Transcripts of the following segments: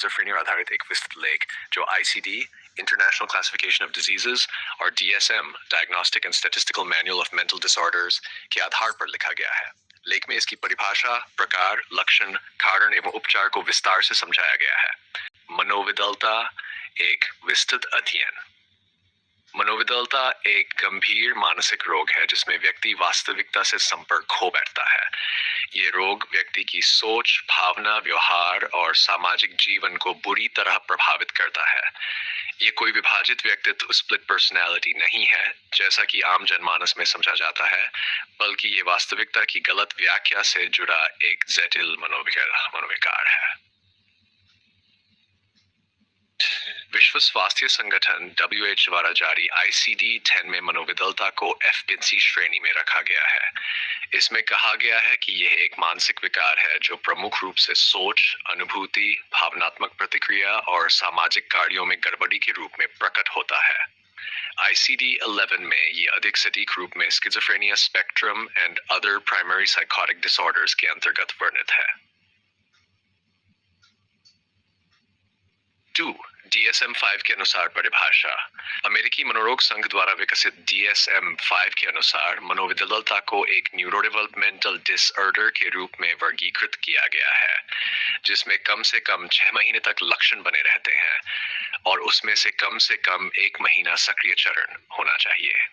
Schizophrenia आधारित एक विस्तृत लेख जो ICD international classification of diseases और DSM diagnostic and statistical manual of mental disorders के आधार पर लिखा गया है। लेख में इसकी परिभाषा, प्रकार, लक्षण, कारण एवं उपचार को विस्तार से समझाया गया है। मनोविदलता एक विस्तृत अध्ययन। मनोविदलता एक गंभीर मानसिक रोग है जिसमें व्यक्ति वास्तविकता से संपर्क खो बैठता है। ये रोग व्यक्ति की सोच, भावना, व्यवहार और सामाजिक जीवन को बुरी तरह प्रभावित करता है। ये कोई विभाजित व्यक्तित्व स्प्लिट पर्सनैलिटी नहीं है जैसा कि आम जनमानस में समझा जाता है, बल्कि ये वास्तविकता की गलत व्याख्या से जुड़ा एक जटिल मनोविकार है। विश्व स्वास्थ्य संगठन WHO द्वारा जारी ICD-10 में मनोविदलता को FBNC श्रेणी में रखा गया है। इसमें कहा गया है कि यह एक मानसिक विकार है जो प्रमुख रूप से सोच, अनुभूति, भावनात्मक प्रतिक्रिया और सामाजिक कार्यों में गड़बड़ी के रूप में प्रकट होता है। ICD-11 में ये अधिक सटीक रूप में schizophrenia spectrum and other primary psychotic disorders के अंतर्गत वर्णित है। 2. DSM-5 के अनुसार परिभाषा। अमेरिकी मनोरोग संघ द्वारा विकसित DSM-5 के अनुसार मनोविदलता को एक न्यूरोडेवलपमेंटल डिसऑर्डर के रूप में वर्गीकृत किया गया है, जिसमें कम से कम 6 महीने तक लक्षण बने रहते हैं और उसमें से कम 1 महीना सक्रिय चरण होना चाहिए।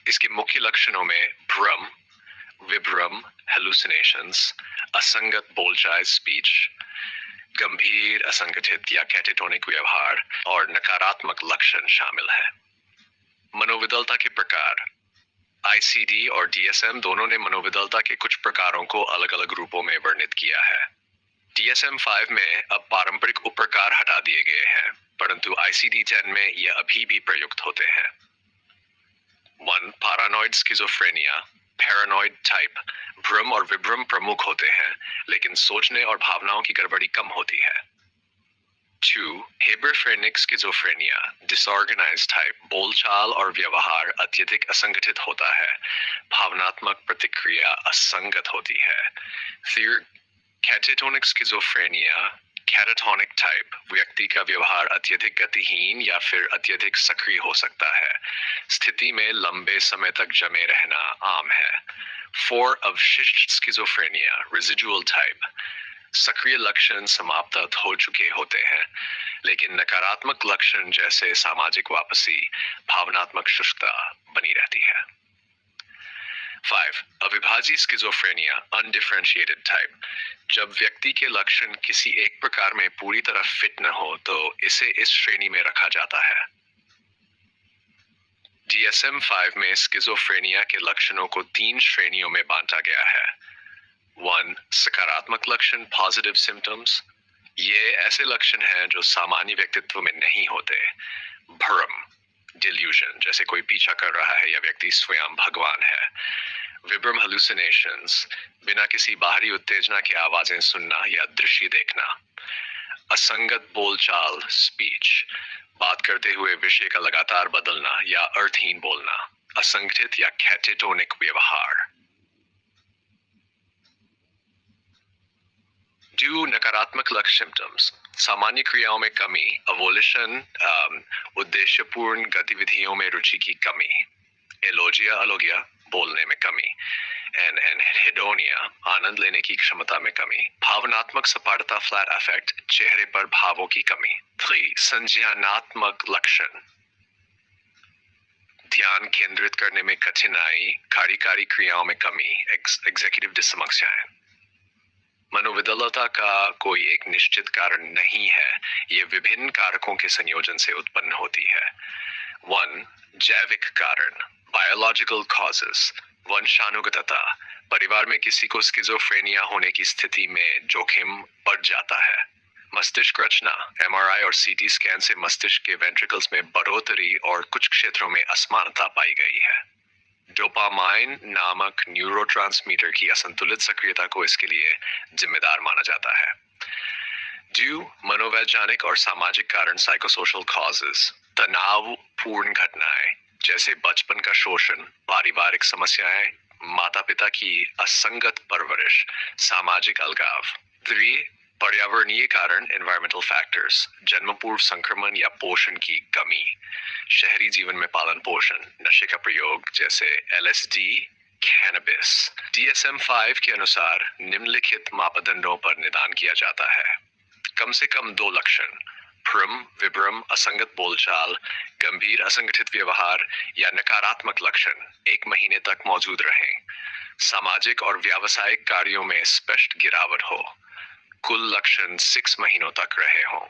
इसके मुख्य लक्षणों में भ्रम, विभ्रम, हेलुसिनेशंस, असंगत बोलचाल स्पीच, गंभीर असंगठित या कैटेटोनिक व्यवहार और नकारात्मक लक्षण शामिल है। मनोविदलता के प्रकार। ICD और DSM दोनों ने मनोविदलता के कुछ प्रकारों को अलग अलग रूपों में वर्णित किया है। DSM-5 में अब पारंपरिक उपप्रकार हटा दिए गए हैं, परंतु ICD-10 में ये अभी भी प्रयुक्त होते हैं। 1. Paranoid schizophrenia. Paranoid type. भ्रम और विभ्रम प्रमुख होते हैं, लेकिन सोचने और भावनाओं की गड़बड़ी कम होती है। 2. हेबरफ्रेनिक स्किज़ोफ्रेनिया। Disorganised type. बोलचाल और व्यवहार अत्यधिक असंगठित होता है, भावनात्मक प्रतिक्रिया असंगत होती है। 3. Catatonic schizophrenia. Catatonic type. व्यक्ति का व्यवहार अत्यधिक गतिहीन या फिर अत्यधिक सक्रिय हो सकता है, स्थिति में लंबे समय तक जमे रहना आम है। 4. अवशिष्ट स्किज़ोफ्रेनिया। Residual type. सक्रिय लक्षण समाप्त हो चुके होते हैं, लेकिन नकारात्मक लक्षण जैसे सामाजिक वापसी, भावनात्मक शुष्कता बनी रहती है। 5. अविभाजी स्किज़ोफ्रेनिया। Undifferentiated type. जब व्यक्ति के लक्षण किसी एक प्रकार में पूरी तरह फिट न हो तो इसे इस श्रेणी में रखा जाता है। DSM-5 में स्किज़ोफ्रेनिया के लक्षणों को 3 श्रेणियों में बांटा गया है। 1. सकारात्मक लक्षण, पॉजिटिव सिम्टम्स। ये ऐसे लक्षण हैं जो सामान्य व्यक्तित्व में नहीं होते। भ्रम, डिल्यूजन, जैसे कोई पीछा कर रहा है या व्यक्ति स्वयं भगवान है। विभ्रम, हेलुसिनेशंस, बिना किसी बाहरी उत्तेजना के आवाजें सुनना या दृश्य देखना। असंगत बोलचाल, स्पीच, बात करते हुए विषय का लगातार बदलना या अर्थहीन बोलना। असंगठित या कैटेटोनिक व्यवहार। 2. नकारात्मक लक्षण सिम्टम्स। सामान्य क्रियाओं में कमी, अवोल्यूशन, उद्देश्यपूर्ण गतिविधियों में रुचि की कमी। एलोजिया, अलोगिया, बोलने में कमी। हेडोनिया, आनंद लेने की क्षमता में कमी। भावनात्मक सपाटता, फ्लैट अफेक्ट, चेहरे पर भावों की कमी। 3. संज्ञानात्मक लक्षण। ध्यान केंद्रित करने में कठिनाई, कार्यकारी क्रियाओं में कमी, एग्जीक्यूटिव डिसफंक्शन। मनोविदलता का कोई एक निश्चित कारण नहीं है, ये विभिन्न कारकों के संयोजन से उत्पन्न होती है। 1. जैविक कारण, बायोलॉजिकल कॉजेस। वंशानुगतता। परिवार में किसी को स्किज़ोफ्रेनिया होने की स्थिति में जोखिम बढ़ जाता है। मस्तिष्क रचना। MRI और CT स्कैन से मस्तिष्क के वेंट्रिकल्स में बढ़ोतरी और कुछ क्षेत्रों में असमानता पाई गई है। डोपामाइन नामक न्यूरोट्रांसमीटर की असंतुलित सक्रियता को इसके लिए जिम्मेदार माना जाता है। 2. मनोवैज्ञानिक और सामाजिक कारण, साइकोसोशल कॉजेस। तनावपूर्ण घटनाएं जैसे बचपन का शोषण, पारिवारिक समस्याएं, माता पिता की असंगत परवरिश, सामाजिक अलगाव। 3. पर्यावरणीय कारण एनवायरमेंटल फैक्टर्स, जन्म पूर्व संक्रमण या पोषण की कमी, शहरी जीवन में पालन पोषण, नशे का प्रयोग जैसे LSD, कैनबिस। DSM-5 के अनुसार निम्नलिखित मापदंडों पर निदान किया जाता है। कम से कम 2 लक्षण, भ्रम, विभ्रम, असंगत बोलचाल, गंभीर असंगठित व्यवहार या नकारात्मक लक्षण 1 महीने तक मौजूद रहें। सामाजिक और व्यावसायिक कार्यों में स्पष्ट गिरावट हो। कुल लक्षण 6 महीनों तक रहे हों।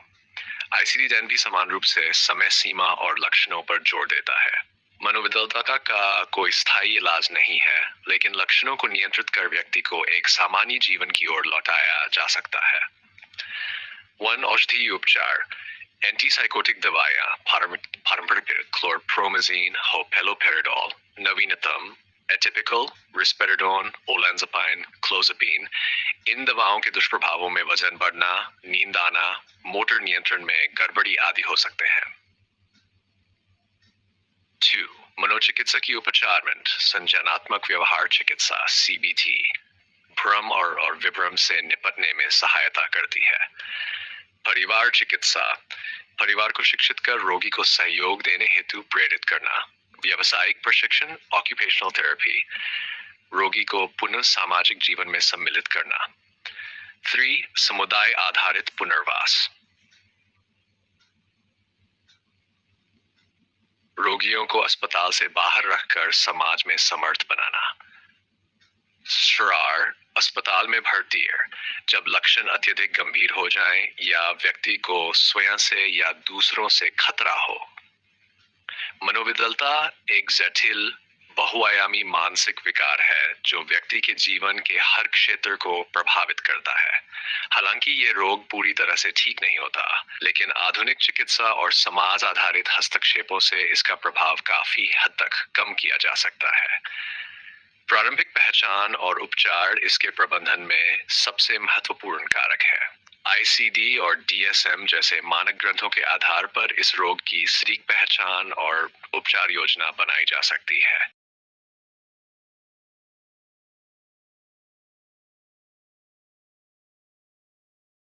ICD-10 भी समान रूप से समय सीमा और लक्षणों पर जोर देता है। मनोविकलता का कोई स्थायी इलाज नहीं है, लेकिन लक्षणों को नियंत्रित कर व्यक्ति को एक सामान्य जीवन की ओर लौटाया जा सकता है। वन औषधीय उपचार, एंटीसाइकोटिक दवाइयाँ, पारंपरिक क्लोरप्रोमाजीन, होपेलोपेरिडोल, नवीनतम एटिपिकल, रिस्पेराडोन, ओलेंजापाइन, क्लोजापीन। इन दवाओं के दुष्प्रभावों में वजन बढ़ना, नींद आना, मोटर नियंत्रण में गड़बड़ी आदि हो सकते हैं। 2. मनोचिकित्सकीय उपचारमेंट, संज्ञानात्मक व्यवहार चिकित्सा CBT, भ्रम और विभ्रम से निपटने में सहायता करती है। परिवार चिकित्सा, परिवार को शिक्षित कर रोगी को सहयोग देने हेतु प्रेरित करना। व्यावसायिक प्रशिक्षण, ऑक्यूपेशनल थेरेपी, रोगी को पुनः सामाजिक जीवन में सम्मिलित करना। 3. समुदाय आधारित पुनर्वास, रोगियों को अस्पताल से बाहर रखकर समाज में समर्थ बनाना। श्रार, अस्पताल में भर्ती है जब लक्षण अत्यधिक गंभीर हो जाएं या व्यक्ति को स्वयं से या दूसरों से खतरा हो। मनोविकलता एक जटिल बहुआयामी मानसिक विकार है जो व्यक्ति के जीवन के हर क्षेत्र को प्रभावित करता है। हालांकि ये रोग पूरी तरह से ठीक नहीं होता, लेकिन आधुनिक चिकित्सा और समाज आधारित हस्तक्षेपों से इसका प्रभाव काफी हद तक कम किया जा सकता है। प्रारंभिक पहचान और उपचार इसके प्रबंधन में सबसे महत्वपूर्ण कारक है। ICD और DSM जैसे मानक ग्रंथों के आधार पर इस रोग की सटीक पहचान और उपचार योजना बनाई जा सकती है।